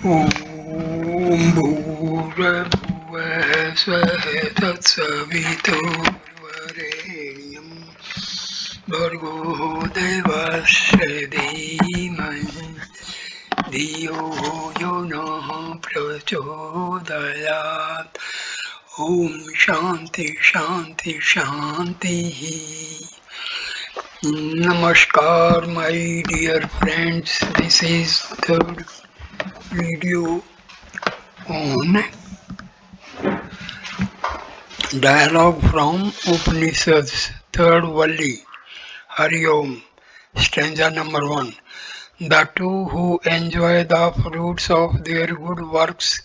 ॐ भूर्भुवः स्वः तत्सवितुर्वरेण्यं भर्गो देवस्य धीमहि धियो यो नः प्रचोदयात् ॐ शान्ति शान्ति शान्तिः. Namaskar, my dear friends. This is third video on dialogue from Upanishads, third Valli, Hari Om, stanza number 1. The two who enjoy the fruits of their good works,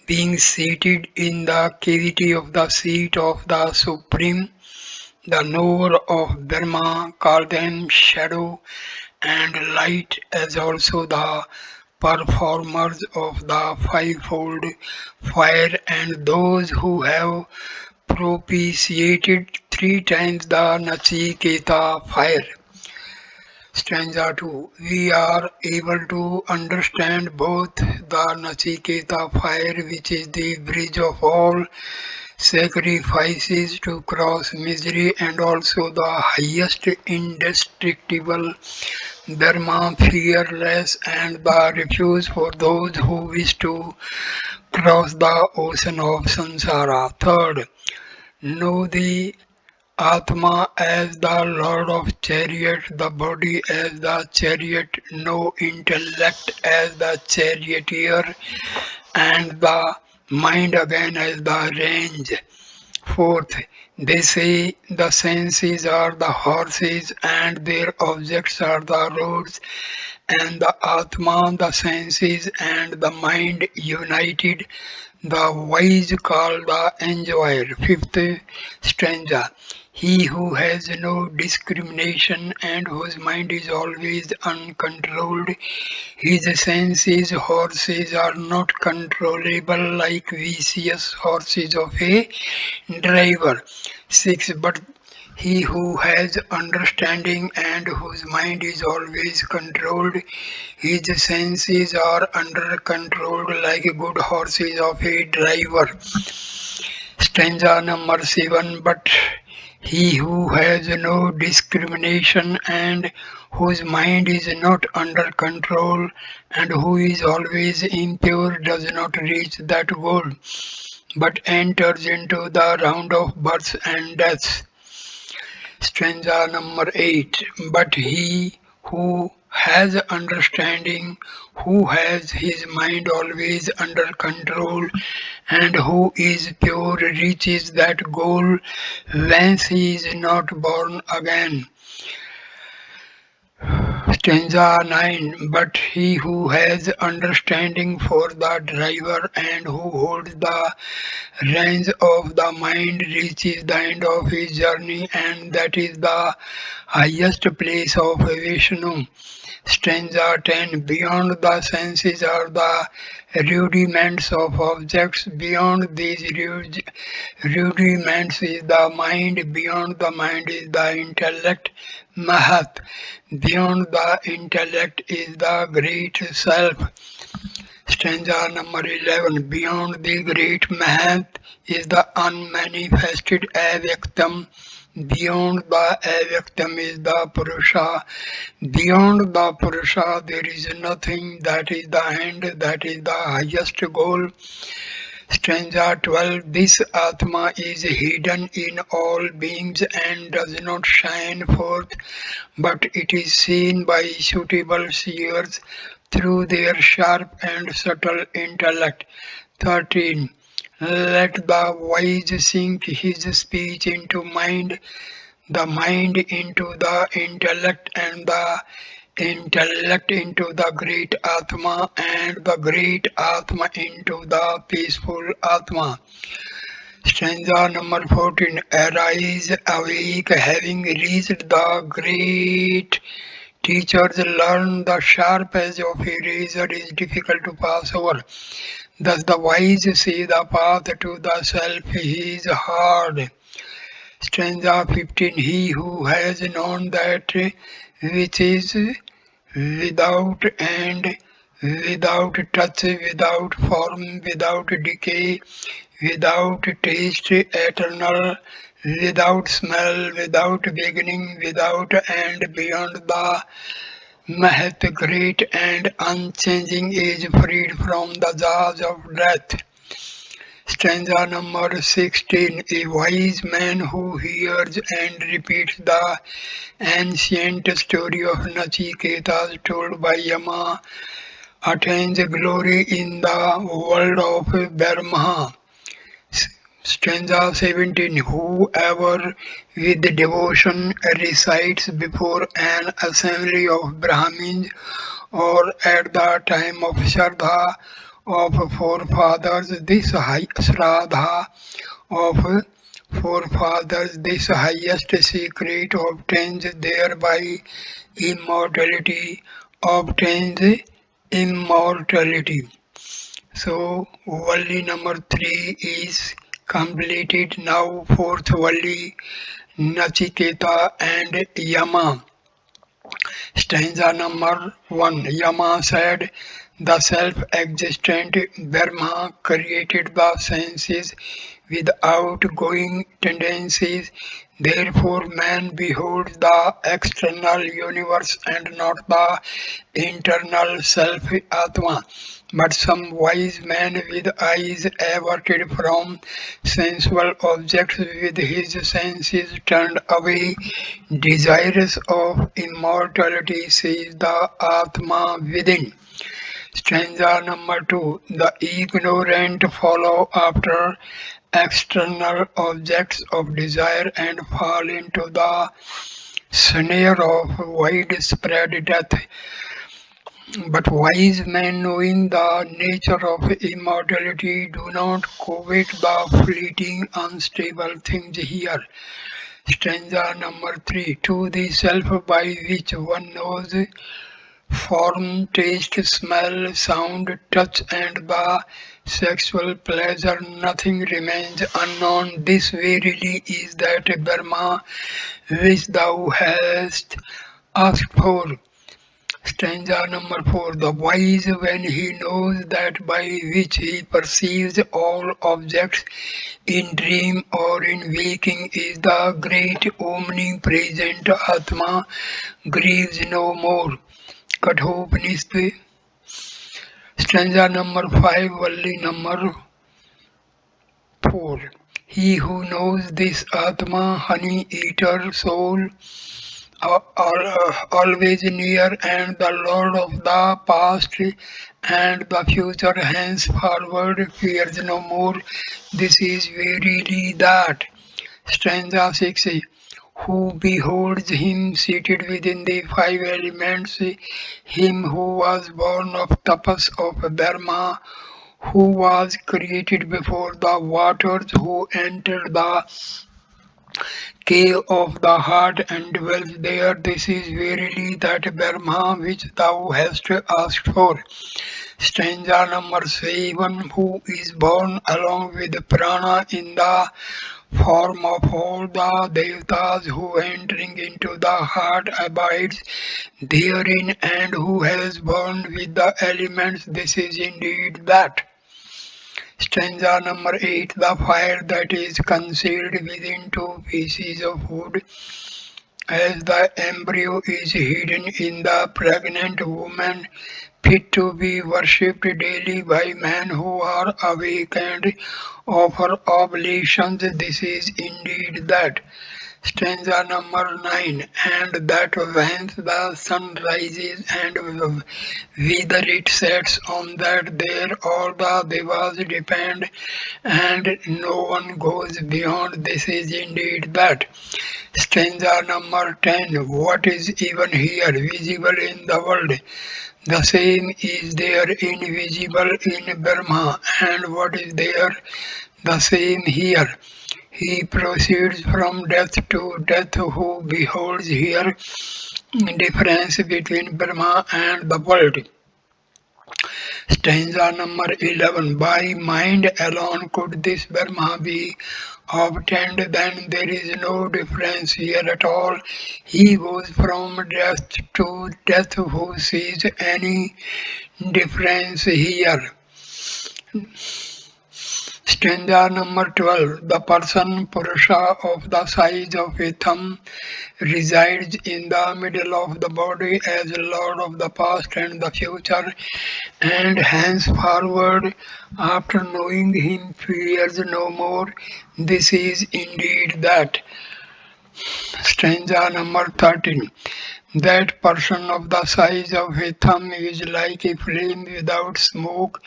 being seated in the cavity of the seat of the Supreme, the knower of Brahma, call them shadow and light, as also the performers of the fivefold fire and those who have propitiated 3 times the Nachiketa fire. Stanza 2. We are able to understand both the Nachiketa fire, which is the bridge of all sacrifices to cross misery, and also the highest indestructible Dharma, fearless, and the refuge for those who wish to cross the ocean of samsara. Third, know the Atma as the Lord of chariot, the body as the chariot, know intellect as the charioteer, and the mind again as the range. Fourth, they say the senses are the horses and their objects are the roads, and the Atma, the senses, and the mind united, the wise call the enjoyer. Fifth stanza. He who has no discrimination and whose mind is always uncontrolled, his senses, horses, are not controllable like vicious horses of a driver. 6. But he who has understanding and whose mind is always controlled, his senses are under control like good horses of a driver. Stanza number 7. But he who has no discrimination and whose mind is not under control and who is always impure does not reach that goal, but enters into the round of births and deaths. Stanza number 8. But he who has understanding, who has his mind always under control, and who is pure reaches that goal whence he is not born again. Stanza 9. But he who has understanding for the driver and who holds the reins of the mind reaches the end of his journey, and that is the highest place of Vishnu. Stanza 10. Beyond the senses are the rudiments of objects. Beyond these rudiments is the mind. Beyond the mind is the intellect, Mahat. Beyond the intellect is the great self. Stanza number 11. Beyond the great Mahat is the unmanifested Avyaktam. Beyond the Avyaktam is the Purusha. Beyond the Purusha there is nothing. That is the end. That is the highest goal. Stanza 12. This Atma is hidden in all beings and does not shine forth, but it is seen by suitable seers through their sharp and subtle intellect. 13. Let the wise sink his speech into mind, the mind into the intellect, and the intellect into the great Atma, and the great Atma into the peaceful Atma. Stanza number 14. Arise, awake, having reached the great teachers, learn the sharp edge of a razor is difficult to pass over. Thus the wise see the path to the self is hard. Stanza 15. He who has known that which is without and without touch, without form, without decay, without taste, eternal, without smell, without beginning, without end, beyond the Mahat, great and unchanging, is freed from the jaws of death. Stanza number 16. A wise man who hears and repeats the ancient story of Nachiketas told by Yama attains glory in the world of Brahma. Stanza 17. Whoever with devotion recites before an assembly of Brahmins or at the time of Shraddha of forefathers, this high Shraddha of forefathers, this highest secret obtains thereby immortality, obtains immortality. So Valli number 3 is completed. Now fourth Valli, Nachiketa and Yama. Stanza number 1. Yama said, the self-existent Brahma created the senses with outgoing tendencies. Therefore, man beholds the external universe and not the internal self Atma. But some wise man with eyes averted from sensual objects, with his senses turned away, desirous of immortality, sees the Atma within. Stanza number 2. The ignorant follow after external objects of desire and fall into the snare of widespread death. But wise men, knowing the nature of immortality, do not covet the fleeting, unstable things here. Stanza number 3. To the self by which one knows form, taste, smell, sound, touch, and the sexual pleasure, nothing remains unknown. This verily is that Brahma which thou hast asked for. Stanza number 4. The wise, when he knows that by which he perceives all objects in dream or in waking is the great omnipresent Atma, grieves no more. Kathopnishad. Stanza number 5, Valli number 4. He who knows this Atma, honey eater soul, always near and the Lord of the past and the future, henceforward fears no more. This is verily that. Stanza 6. Who beholds him seated within the five elements, him who was born of tapas of Brahma, who was created before the waters, who entered the cave of the heart and dwells there. This is verily that Brahma which thou hast asked for. Stanza number 7. Who is born along with prana in the form of all the devatas, who entering into the heart abides therein, and who has born with the elements. This is indeed that. Stanza number 8. The fire that is concealed within two pieces of wood, as the embryo is hidden in the pregnant woman, fit to be worshipped daily by men who are awake and offer oblations. This is indeed that. Stanza number 9. And that whence the sun rises and whither it sets, on that there all the devas depend, and no one goes beyond. This is indeed that. Stanza number 10. What is even here visible in the world, the same is there invisible in Brahma, and what is there, the same here. He proceeds from death to death, who beholds here difference between Brahma and the world. Stanza number 11. By mind alone could this Brahma be obtained, then there is no difference here at all. He goes from death to death. Who sees any difference here? Stanza number 12. The person Purusha of the size of a thumb resides in the middle of the body as Lord of the past and the future, and henceforward, after knowing him, fears no more. This is indeed that. Stanza number 13. That person of the size of a thumb is like a flame without smoke,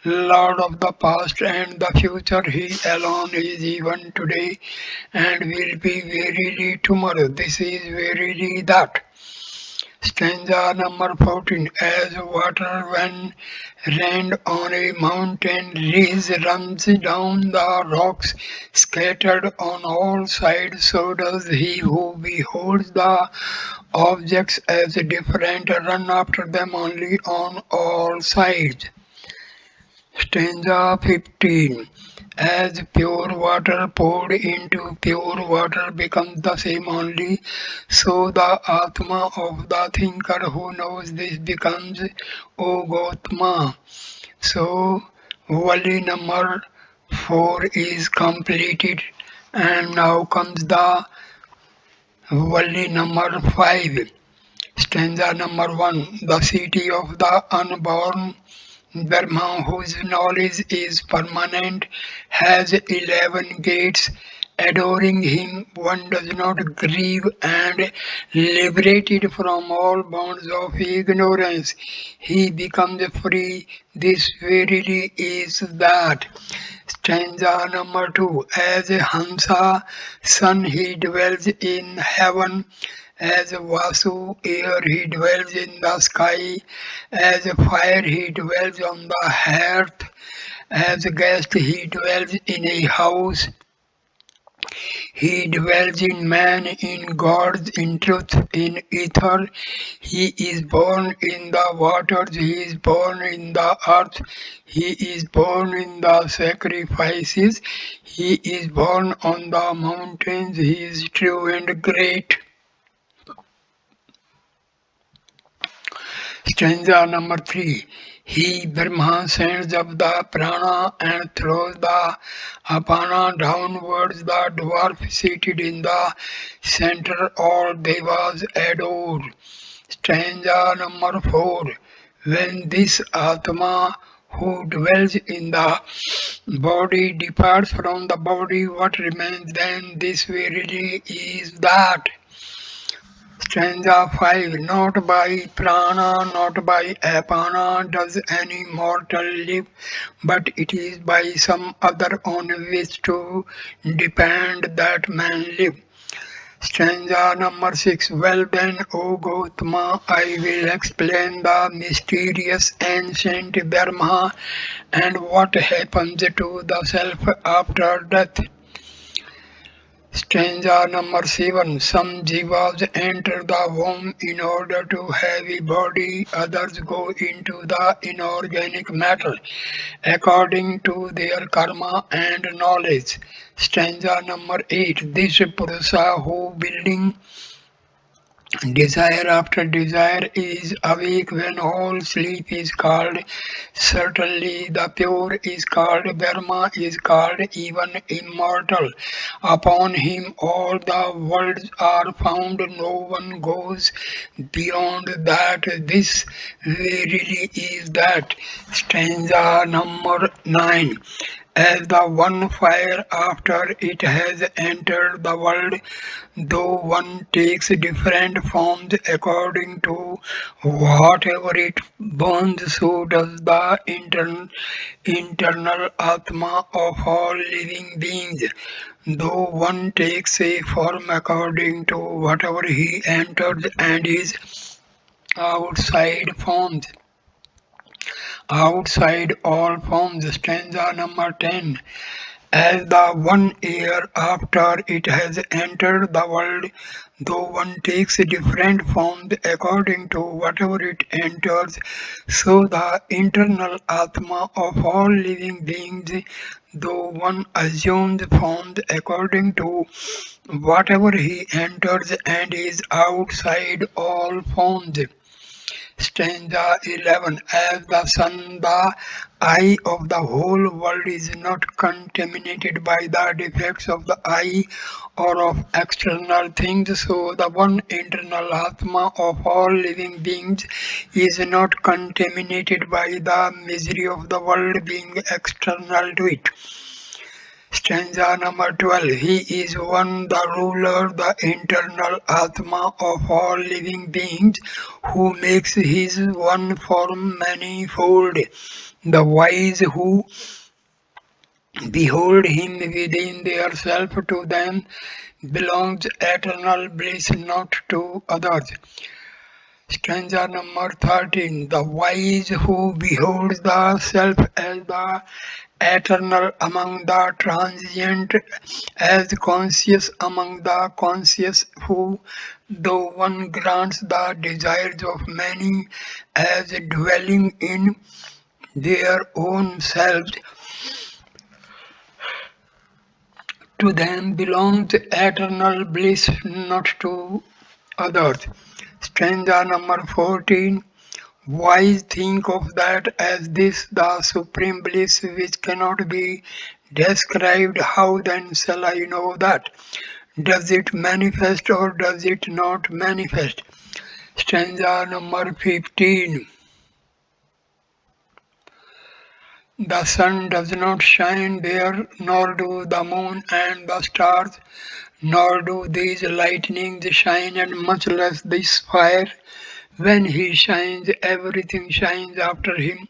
Lord of the past and the future. He alone is even today and will be verily tomorrow. This is verily that. Stanza number 14. As water when rained on a mountain ridge runs down the rocks scattered on all sides, so does he who beholds the objects as different run after them only on all sides. Stanza 15. As pure water poured into pure water becomes the same only, so the Atma of the thinker who knows this becomes O Gautama. So, Valli number 4 is completed, and now comes the Valli number 5. Stanza number 1. The city of the unborn Brahma, whose knowledge is permanent, has 11 gates. Adoring him, one does not grieve, and liberated from all bonds of ignorance, he becomes free. This verily is that. Stanza number 2. As a Hamsa son, he dwells in heaven. As Vasu air, he dwells in the sky. As fire, he dwells on the hearth. As guest, he dwells in a house. He dwells in man, in gods, in truth, in ether. He is born in the waters, he is born in the earth, he is born in the sacrifices, he is born on the mountains, he is true and great. Stanza number 3. He, Brahma, sends up the prana and throws the apana downwards. The dwarf seated in the center, all devas adore. Stanza number 4. When this Atma who dwells in the body departs from the body, what remains then? This verily is that. Stanza 5. Not by prana, not by apana does any mortal live, but it is by some other on which to depend that man live. Stanza number 6. Well then, O Gautama, I will explain the mysterious ancient Brahma and what happens to the self after death. Stanza number 7. Some jivas enter the womb in order to have a body, others go into the inorganic matter according to their karma and knowledge. Stanza number 8. This Purusha who building desire after desire is awake when all sleep is called. Certainly the pure is called, Brahma is called, even immortal. Upon him all the worlds are found, no one goes beyond that. This verily is that. Stanza number 9. As the one fire after it has entered the world, though one takes different forms according to whatever it burns, so does the internal Atma of all living beings. Though one takes a form according to whatever he enters and his outside forms. Outside all forms. Stanza number 10. As the 1 year after it has entered the world, though one takes different forms according to whatever it enters, so the internal Atma of all living beings, though one assumes forms according to whatever he enters and is outside all forms. Stanza 11. As the sun, the eye of the whole world is not contaminated by the defects of the eye or of external things, so the one internal Atma of all living beings is not contaminated by the misery of the world being external to it. Stanza number 12. He is one, the ruler, the internal Atma of all living beings, who makes his one form manifold. The wise who behold him within their self, to them belongs eternal bliss, not to others. Stanza number 13. The wise who beholds the self as the eternal among the transient, as conscious among the conscious, who, though one grants the desires of many as dwelling in their own selves, to them belongs eternal bliss, not to others. Stanza number 14. Wise think of that as this, the supreme bliss which cannot be described. How then shall I know that? Does it manifest or does it not manifest? Stanza number 15. The sun does not shine there, nor do the moon and the stars, nor do these lightnings shine, and much less this fire. When he shines, everything shines after him.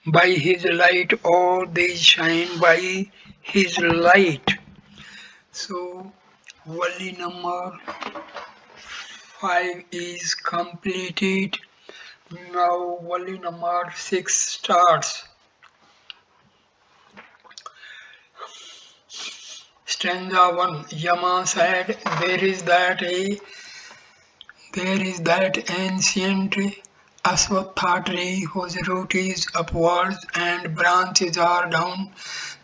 By his light, all these shine by his light. So, Valli number 5 is completed. Now, Valli number 6 starts. Stanza 1. Yama said, there is that ancient Aswatha tree whose root is upwards and branches are down.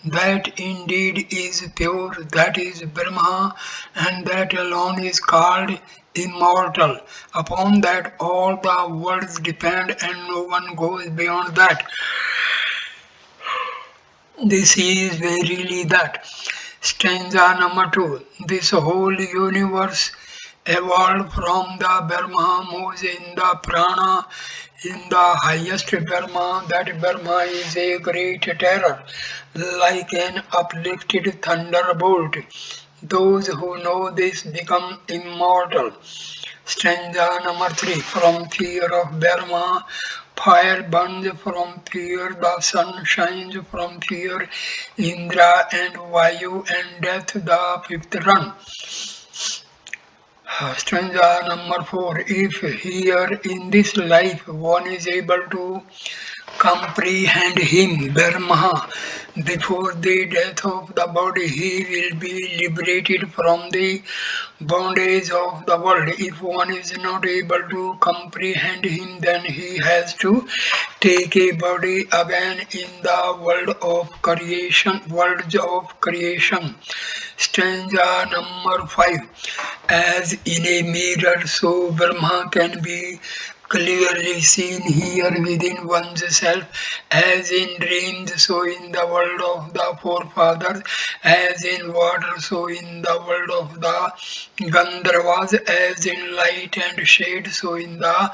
That indeed is pure, that is Brahma, and that alone is called immortal. Upon that all the worlds depend, and no one goes beyond that. This is verily that. Stanza number 2. This whole universe evolved from the Brahma, moves in the prana, in the highest Brahma. That Brahma is a great terror, like an uplifted thunderbolt. Those who know this become immortal. Stanza number 3. From fear of Brahma, fire burns, from fear the sun shines, from fear Indra and Vayu, and death the fifth run. Stanza number 4. If here in this life one is able to comprehend him, Brahma, before the death of the body, he will be liberated from the bondage of the world. If one is not able to comprehend him, then he has to take a body again in the world of creation, worlds of creation. Stanza number 5. As in a mirror, so Brahma can be clearly seen here within one's self, as in dreams, so in the world of the forefathers, as in water, so in the world of the Gandharvas, as in light and shade, so in the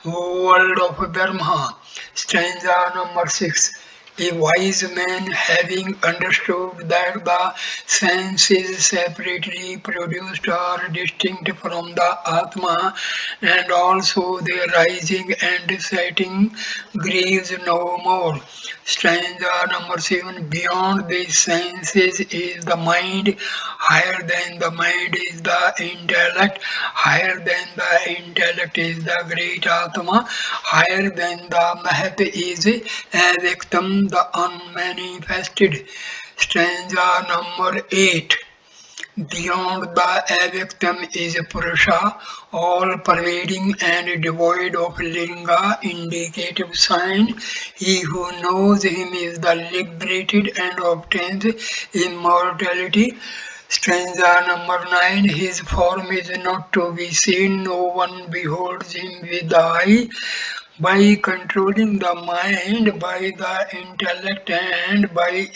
world of Brahma. Stanza number 6. A wise man, having understood that the senses separately produced are distinct from the Atma, and also their rising and setting, grieves no more. Stanza number 7. Beyond these senses is the mind, higher than the mind is the intellect, higher than the intellect is the great Atma, higher than the Mahat is Avektam, the unmanifested. Stanza number 8. Beyond the avectum is Purusha, all-pervading and devoid of linga, indicative sign. He who knows him is the liberated and obtains immortality. Stanza number 9. His form is not to be seen, no one beholds him with the eye. By controlling the mind, by the intellect, and by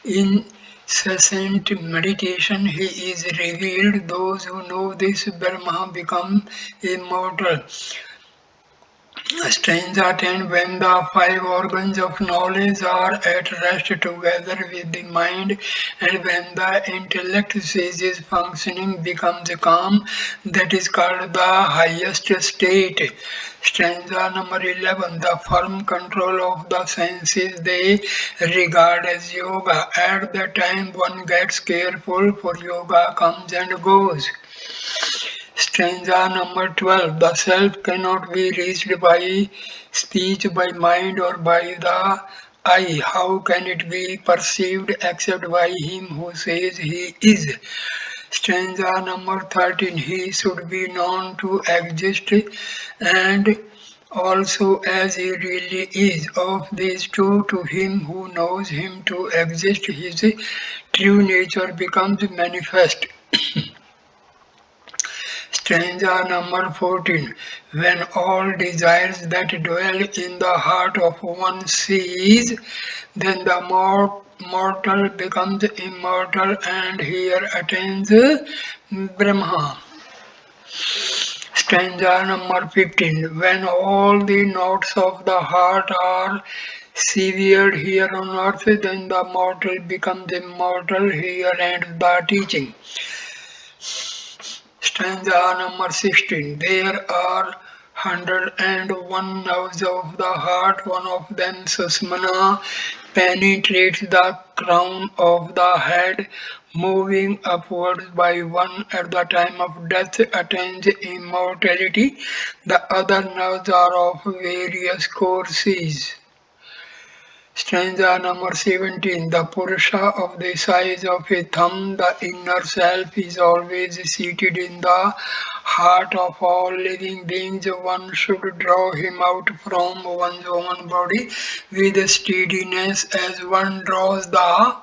incessant meditation, he is revealed. Those who know this Brahma become immortal. Stanza 10. When the five organs of knowledge are at rest together with the mind, and when the intellect ceases functioning, becomes calm, that is called the highest state. Stanza number 11. The firm control of the senses they regard as yoga. At the time one gets careful, for yoga comes and goes. Stanza number 12. The self cannot be reached by speech, by mind, or by the eye. How can it be perceived except by him who says he is? Stanza number 13. He should be known to exist and also as he really is. Of these two, to him who knows him to exist, his true nature becomes manifest. Stanza number 14. When all desires that dwell in the heart of one cease, then the mortal becomes immortal and here attains Brahma. Stanza number 15. When all the knots of the heart are severed here on earth, then the mortal becomes immortal. Here ends the teaching. Stanza number 16. There are 101 nerves of the heart. One of them, Susmana, penetrates the crown of the head, moving upwards by one at the time of death, attains immortality. The other nerves are of various courses. Stanza number 17. The Purusha of the size of a thumb, the inner self, is always seated in the heart of all living beings. One should draw him out from one's own body with steadiness as one draws the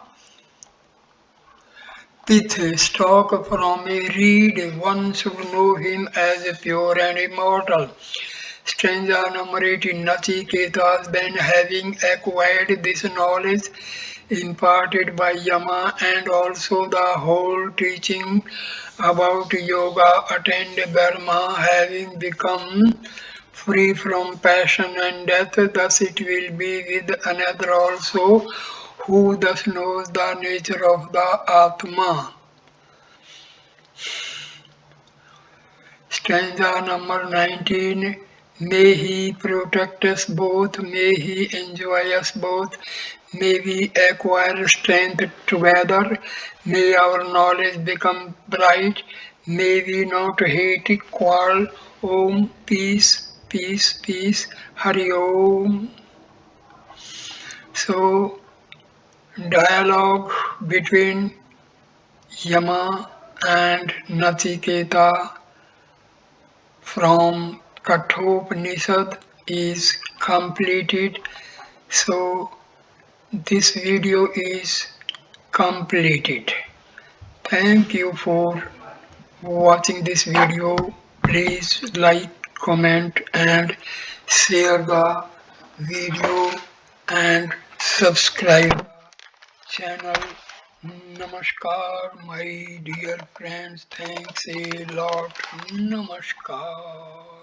pith stalk from a reed. One should know him as pure and immortal. Stanza number 18. Nachiketas, then having acquired this knowledge imparted by Yama and also the whole teaching about yoga, attained Brahma, having become free from passion and death. Thus it will be with another also, who thus knows the nature of the Atma. Stanza number 19. May He protect us both, may He enjoy us both, may we acquire strength together, may our knowledge become bright, may we not hate, quarrel. Om, peace, peace, peace, Hari Om. So, dialogue between Yama and Nachiketa from Kathopnishad is completed. So this video is completed. Thank you for watching this video. Please like, comment and share the video and subscribe channel. Namaskar, my dear friends. Thanks a lot. Namaskar.